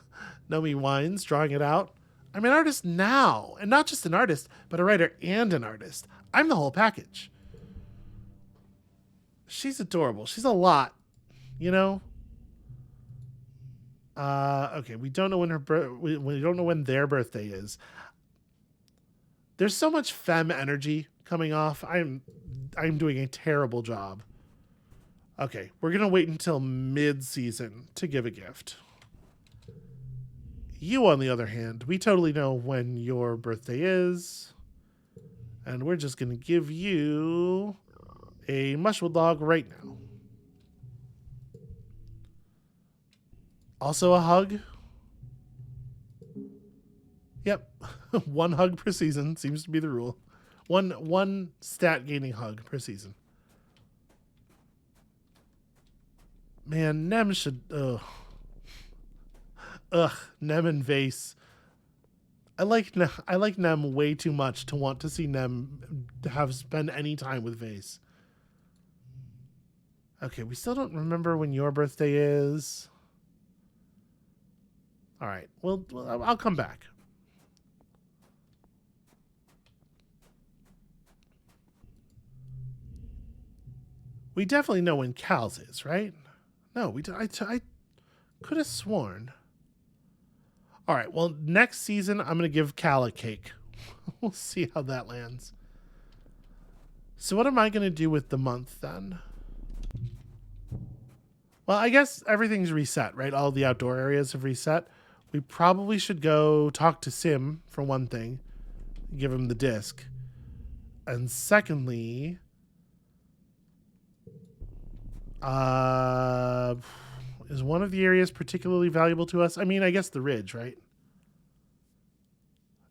Nomi whines, drawing it out. I'm an artist now, and not just an artist, but a writer and an artist. I'm the whole package. She's adorable. She's a lot, you know? Okay, we don't know when we don't know when their birthday is. There's so much femme energy coming off. I'm doing a terrible job. Okay, we're gonna wait until mid-season to give a gift. You, on the other hand, we totally know when your birthday is, and we're just gonna give you a mushwood log right now. Also a hug. Yep, one hug per season seems to be the rule. One stat gaining hug per season. Man, Nem should. Nem and Vase. I like Nem way too much to want to see Nem spend any time with Vase. Okay, we still don't remember when your birthday is. All right, well, I'll come back. We definitely know when Cal's is, right? No, I could have sworn. All right, well, next season, I'm going to give Cal a cake. We'll see how that lands. So what am I going to do with the month, then? Well, I guess everything's reset, right? All the outdoor areas have reset. We probably should go talk to Sim, for one thing. Give him the disc. And secondly... is one of the areas particularly valuable to us? I mean, I guess the ridge, right?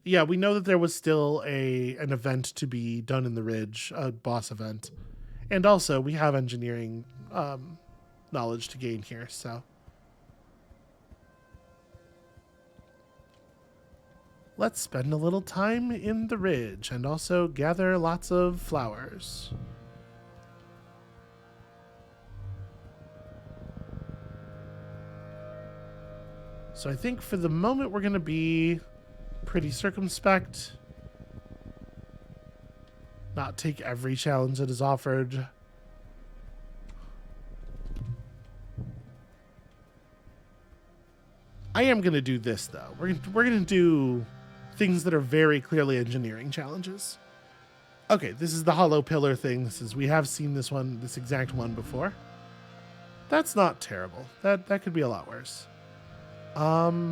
Yeah, we know that there was still an event to be done in the ridge, a boss event. And also, we have engineering knowledge to gain here, so... Let's spend a little time in the ridge and also gather lots of flowers. So I think for the moment we're going to be pretty circumspect. Not take every challenge that is offered. I am going to do this, though. We're going to do things that are very clearly engineering challenges. Okay, this is the hollow pillar thing. We have seen this exact one before. That's not terrible. That could be a lot worse. I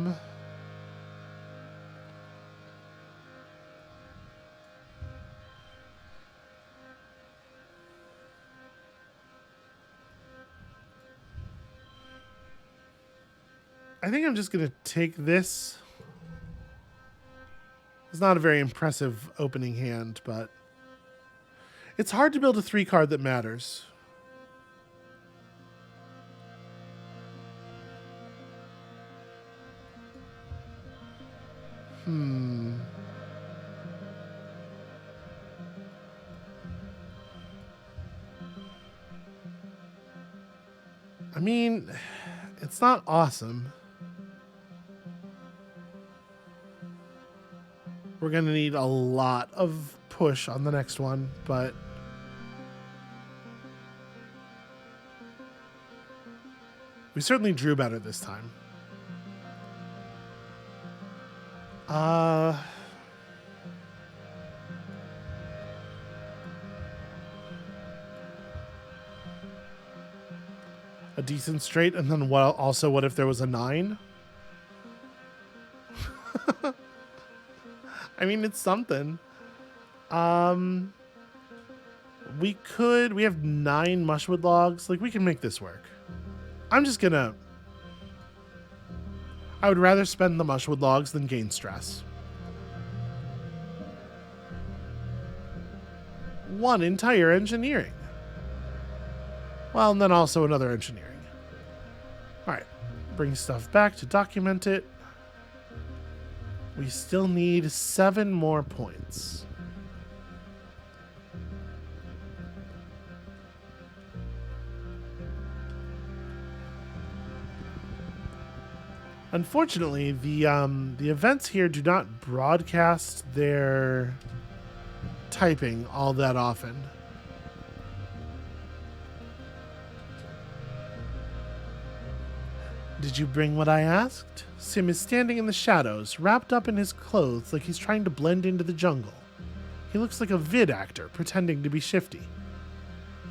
think I'm just going to take this. It's not a very impressive opening hand, but it's hard to build a 3-card that matters. I mean, it's not awesome. We're going to need a lot of push on the next one, but we certainly drew better this time. A decent straight, and then what if there was a 9? I mean, it's something. We have 9 mushwood logs. Like, we can make this work. I'm just gonna... I would rather spend the mushwood logs than gain stress. 1 entire engineering. Well, and then also another engineering. Alright, bring stuff back to document it. We still need 7 more points. Unfortunately, the events here do not broadcast their typing all that often. Did you bring what I asked? Sim is standing in the shadows, wrapped up in his clothes like he's trying to blend into the jungle. He looks like a vid actor, pretending to be shifty.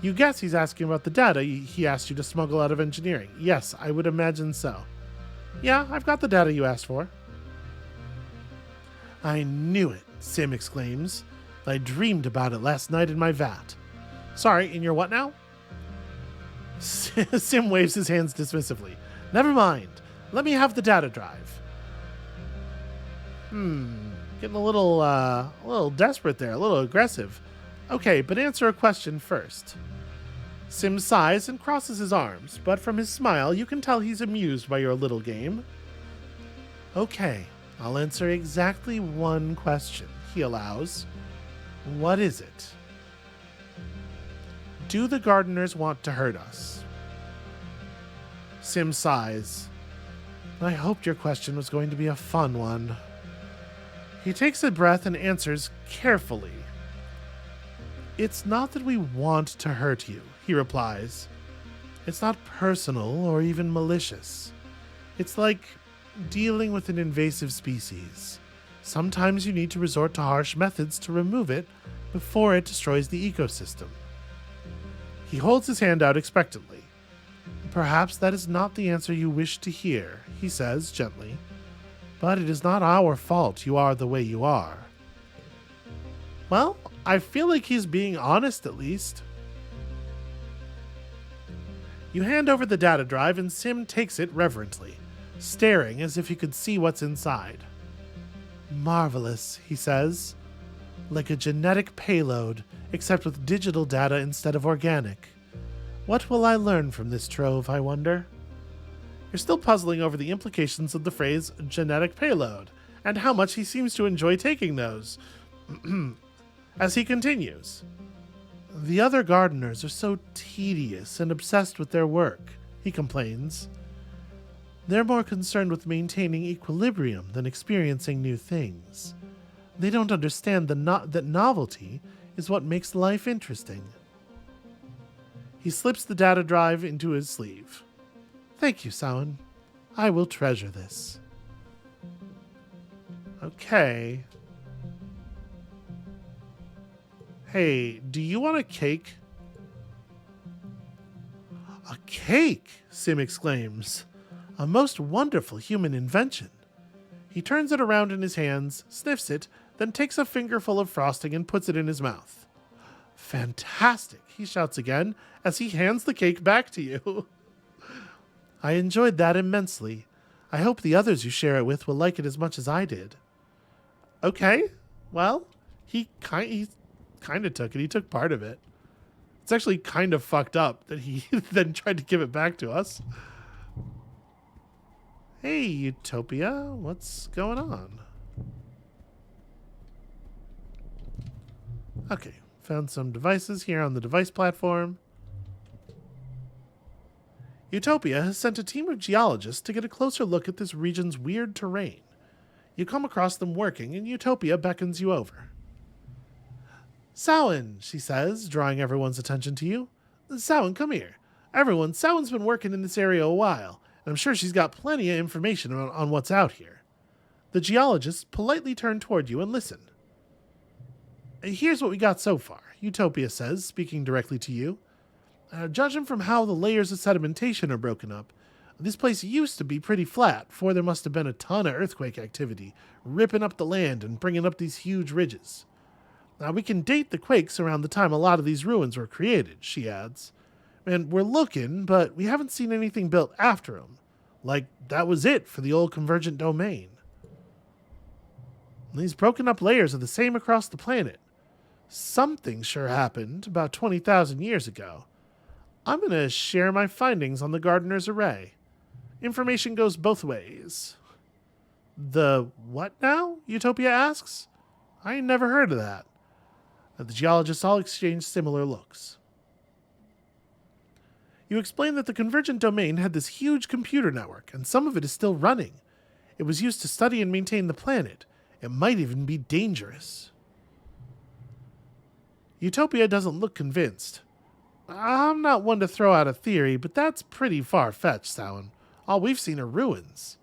You guess he's asking about the data he asked you to smuggle out of engineering. Yes, I would imagine so. Yeah, I've got the data you asked for. I knew it, Sim exclaims. I dreamed about it last night in my vat. Sorry, in your what now? Sim waves his hands dismissively. Never mind. Let me have the data drive. Getting a little desperate there, a little aggressive. Okay, but answer a question first. Sim sighs and crosses his arms, but from his smile you can tell he's amused by your little game. Okay, I'll answer exactly one question, he allows. What is it? Do the gardeners want to hurt us? Sim sighs. I hoped your question was going to be a fun one. He takes a breath and answers carefully. It's not that we want to hurt you, he replies. It's not personal or even malicious. It's like dealing with an invasive species. Sometimes you need to resort to harsh methods to remove it before it destroys the ecosystem. He holds his hand out expectantly. Perhaps that is not the answer you wish to hear, he says gently. But it is not our fault you are the way you are. Well, I feel like he's being honest at least. You hand over the data drive and Sim takes it reverently, staring as if he could see what's inside. Marvelous, he says. Like a genetic payload, except with digital data instead of organic. What will I learn from this trove, I wonder? You're still puzzling over the implications of the phrase genetic payload, and how much he seems to enjoy taking those. As he continues, the other gardeners are so tedious and obsessed with their work, he complains. They're more concerned with maintaining equilibrium than experiencing new things. They don't understand that novelty is what makes life interesting. He slips the data drive into his sleeve. Thank you, Samhain. I will treasure this. Okay. Hey, do you want a cake? A cake, Sim exclaims. A most wonderful human invention. He turns it around in his hands, sniffs it, then takes a fingerful of frosting and puts it in his mouth. Fantastic, he shouts again as he hands the cake back to you. I enjoyed that immensely. I hope the others you share it with will like it as much as I did. Okay, well, he kind of took it. He took part of it. It's actually kind of fucked up that he then tried to give it back to us. Hey, Utopia, what's going on? Okay, found some devices here on the device platform. Utopia has sent a team of geologists to get a closer look at this region's weird terrain. You come across them working, and Utopia beckons you over. Samhain, she says, drawing everyone's attention to you. Samhain, come here. Samhain's been working in this area a while, and I'm sure she's got plenty of information on what's out here. The geologists politely turn toward you and listen. Here's what we got so far, Utopia says, speaking directly to you. Judging from how the layers of sedimentation are broken up, this place used to be pretty flat, before there must have been a ton of earthquake activity, ripping up the land and bringing up these huge ridges. Now, we can date the quakes around the time a lot of these ruins were created, she adds. And we're looking, but we haven't seen anything built after them. Like, that was it for the old convergent domain. These broken up layers are the same across the planet. Something sure happened about 20,000 years ago. I'm going to share my findings on the Gardener's Array. Information goes both ways. The what now? Utopia asks. I ain't never heard of that. The geologists all exchange similar looks. You explain that the convergent domain had this huge computer network, and some of it is still running. It was used to study and maintain the planet. It might even be dangerous. Utopia doesn't look convinced. I'm not one to throw out a theory, but that's pretty far-fetched, Samhain. All we've seen are ruins.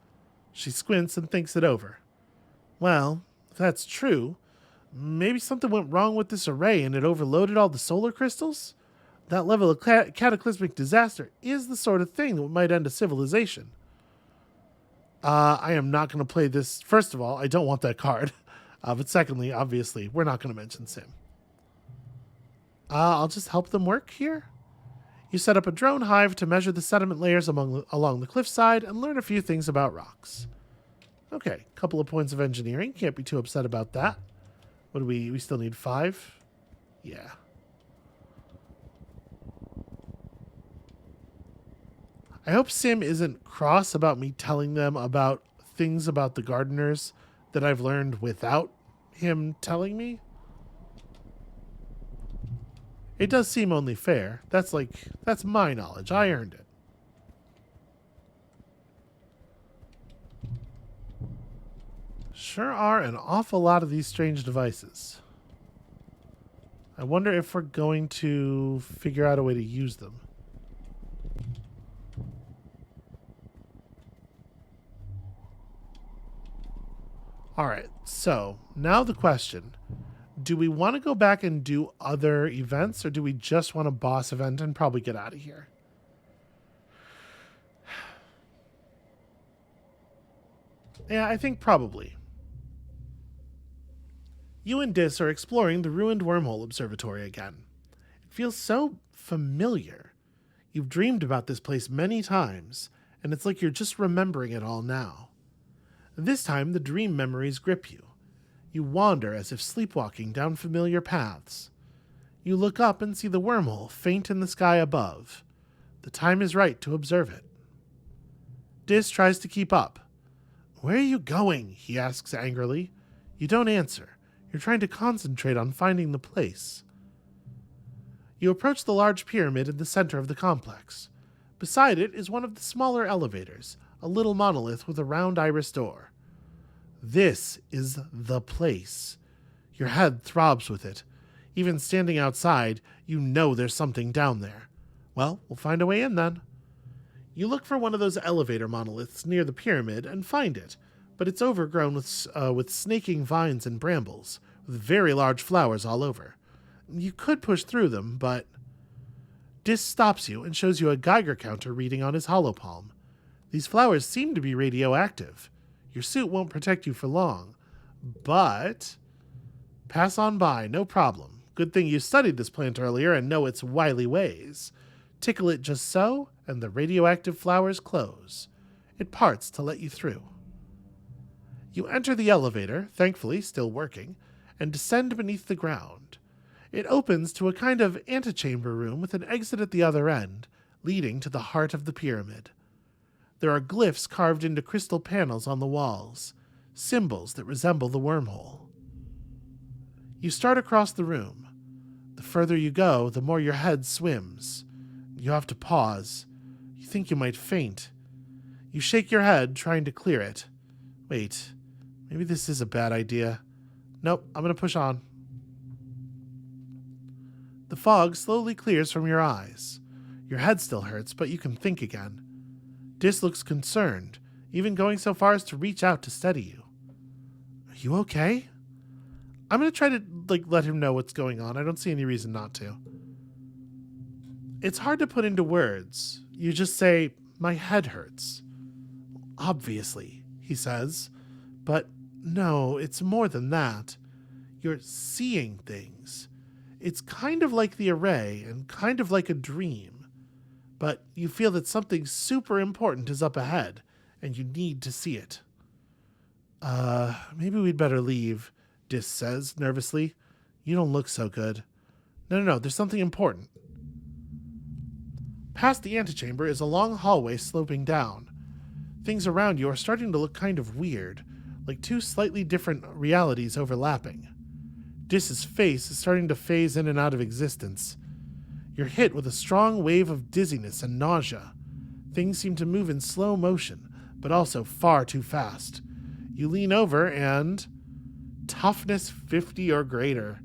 She squints and thinks it over. Well, if that's true, maybe something went wrong with this array and it overloaded all the solar crystals? That level of cataclysmic disaster is the sort of thing that might end a civilization. I am not going to play this. First of all, I don't want that card. But secondly, obviously, we're not going to mention Sim. I'll just help them work here. You set up a drone hive to measure the sediment layers along the cliffside and learn a few things about rocks. Okay, couple of points of engineering. Can't be too upset about that. What do we still need 5? Yeah. I hope Sim isn't cross about me telling them about things about the gardeners that I've learned without him telling me. It does seem only fair. That's my knowledge. I earned it. Sure are an awful lot of these strange devices. I wonder if we're going to figure out a way to use them. Alright, so now the question. Do we want to go back and do other events, or do we just want a boss event and probably get out of here? Yeah, I think probably. You and Dis are exploring the ruined wormhole observatory again. It feels so familiar. You've dreamed about this place many times, and it's like you're just remembering it all now. This time, the dream memories grip you. You wander as if sleepwalking down familiar paths. You look up and see the wormhole faint in the sky above. The time is right to observe it. Dis tries to keep up. "Where are you going?" he asks angrily. You don't answer. You're trying to concentrate on finding the place. You approach the large pyramid in the center of the complex. Beside it is one of the smaller elevators, a little monolith with a round iris door. This is the place. Your head throbs with it. Even standing outside, you know there's something down there. Well, we'll find a way in then. You look for one of those elevator monoliths near the pyramid and find it, but it's overgrown with snaking vines and brambles, with very large flowers all over. You could push through them, but... Dis stops you and shows you a Geiger counter reading on his holopalm. These flowers seem to be radioactive. Your suit won't protect you for long, but... Pass on by, no problem. Good thing you studied this plant earlier and know its wily ways. Tickle it just so, and the radioactive flowers close. It parts to let you through. You enter the elevator, thankfully still working, and descend beneath the ground. It opens to a kind of antechamber room with an exit at the other end, leading to the heart of the pyramid. There are glyphs carved into crystal panels on the walls, symbols that resemble the wormhole. You start across the room. The further you go, the more your head swims. You have to pause. You think you might faint. You shake your head, trying to clear it. Wait, maybe this is a bad idea. Nope, I'm going to push on. The fog slowly clears from your eyes. Your head still hurts, but you can think again. Dis looks concerned, even going so far as to reach out to steady you. Are you okay? I'm going to try to let him know what's going on. I don't see any reason not to. It's hard to put into words. You just say, "My head hurts." "Obviously," he says. "But no, it's more than that. You're seeing things. It's kind of like the array and kind of like a dream. But you feel that something super important is up ahead, and you need to see it." Maybe we'd better leave," Dis says nervously. "You don't look so good." No, there's something important." Past the antechamber is a long hallway sloping down. Things around you are starting to look kind of weird, like two slightly different realities overlapping. Dis's face is starting to phase in and out of existence. You're hit with a strong wave of dizziness and nausea. Things seem to move in slow motion, but also far too fast. You lean over and toughness 50 or greater.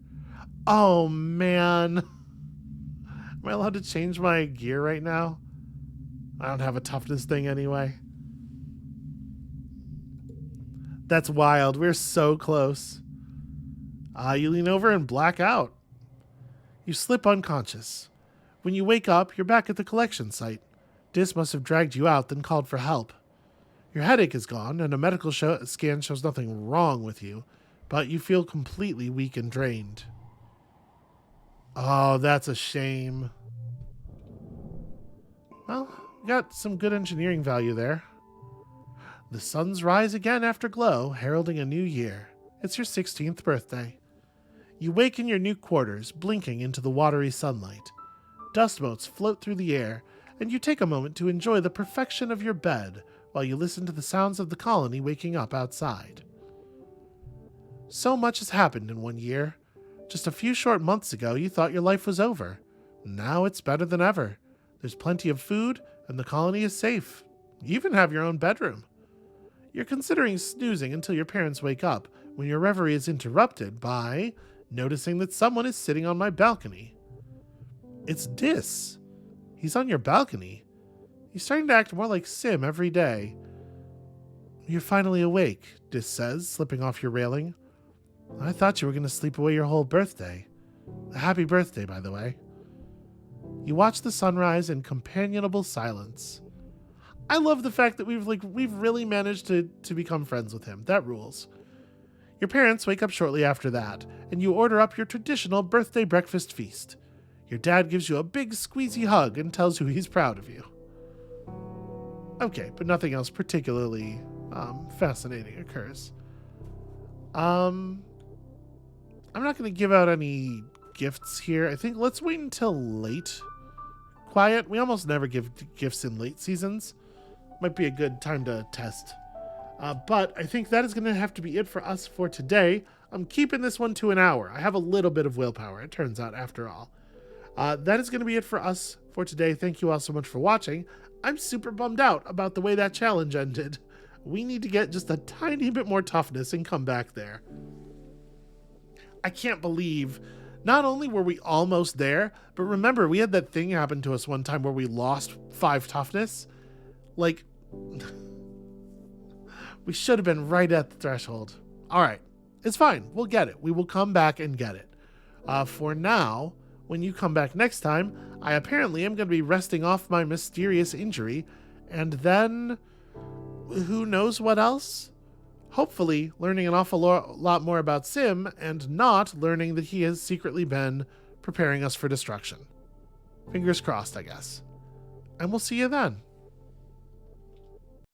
Oh, man. Am I allowed to change my gear right now? I don't have a toughness thing anyway. That's wild. We're so close. You lean over and black out. You slip unconscious. When you wake up, you're back at the collection site. Dis must have dragged you out, then called for help. Your headache is gone, and a medical scan shows nothing wrong with you, but you feel completely weak and drained. Oh, that's a shame. Well, we got some good engineering value there. The suns rise again after glow, heralding a new year. It's your 16th birthday. You wake in your new quarters, blinking into the watery sunlight. Dust motes float through the air, and you take a moment to enjoy the perfection of your bed while you listen to the sounds of the colony waking up outside. So much has happened in 1 year. Just a few short months ago, you thought your life was over. Now it's better than ever. There's plenty of food, and the colony is safe. You even have your own bedroom. You're considering snoozing until your parents wake up, when your reverie is interrupted by noticing that someone is sitting on my balcony. It's Dis. He's on your balcony. He's starting to act more like Sim every day. You're finally awake, Dis says, slipping off your railing. I thought you were going to sleep away your whole birthday. Happy birthday, by the way. You watch the sunrise in companionable silence. I love the fact that we've really managed to become friends with him. That rules. Your parents wake up shortly after that, and you order up your traditional birthday breakfast feast. Your dad gives you a big squeezy hug and tells you he's proud of you. Okay, but nothing else particularly fascinating occurs. I'm not going to give out any gifts here. I think let's wait until late. Quiet. We almost never give gifts in late seasons. Might be a good time to test. But I think that is going to have to be it for us for today. I'm keeping this one to an hour. I have a little bit of willpower, it turns out, after all. That is going to be it for us for today. Thank you all so much for watching. I'm super bummed out about the way that challenge ended. We need to get just a tiny bit more toughness and come back there. I can't believe not only were we almost there, but remember, we had that thing happen to us one time where we lost 5 toughness. Like, we should have been right at the threshold. All right, it's fine. We'll get it. We will come back and get it. For now, when you come back next time, I apparently am going to be resting off my mysterious injury, and then who knows what else? Hopefully learning an awful lot more about Sim, and not learning that he has secretly been preparing us for destruction. Fingers crossed, I guess. And we'll see you then.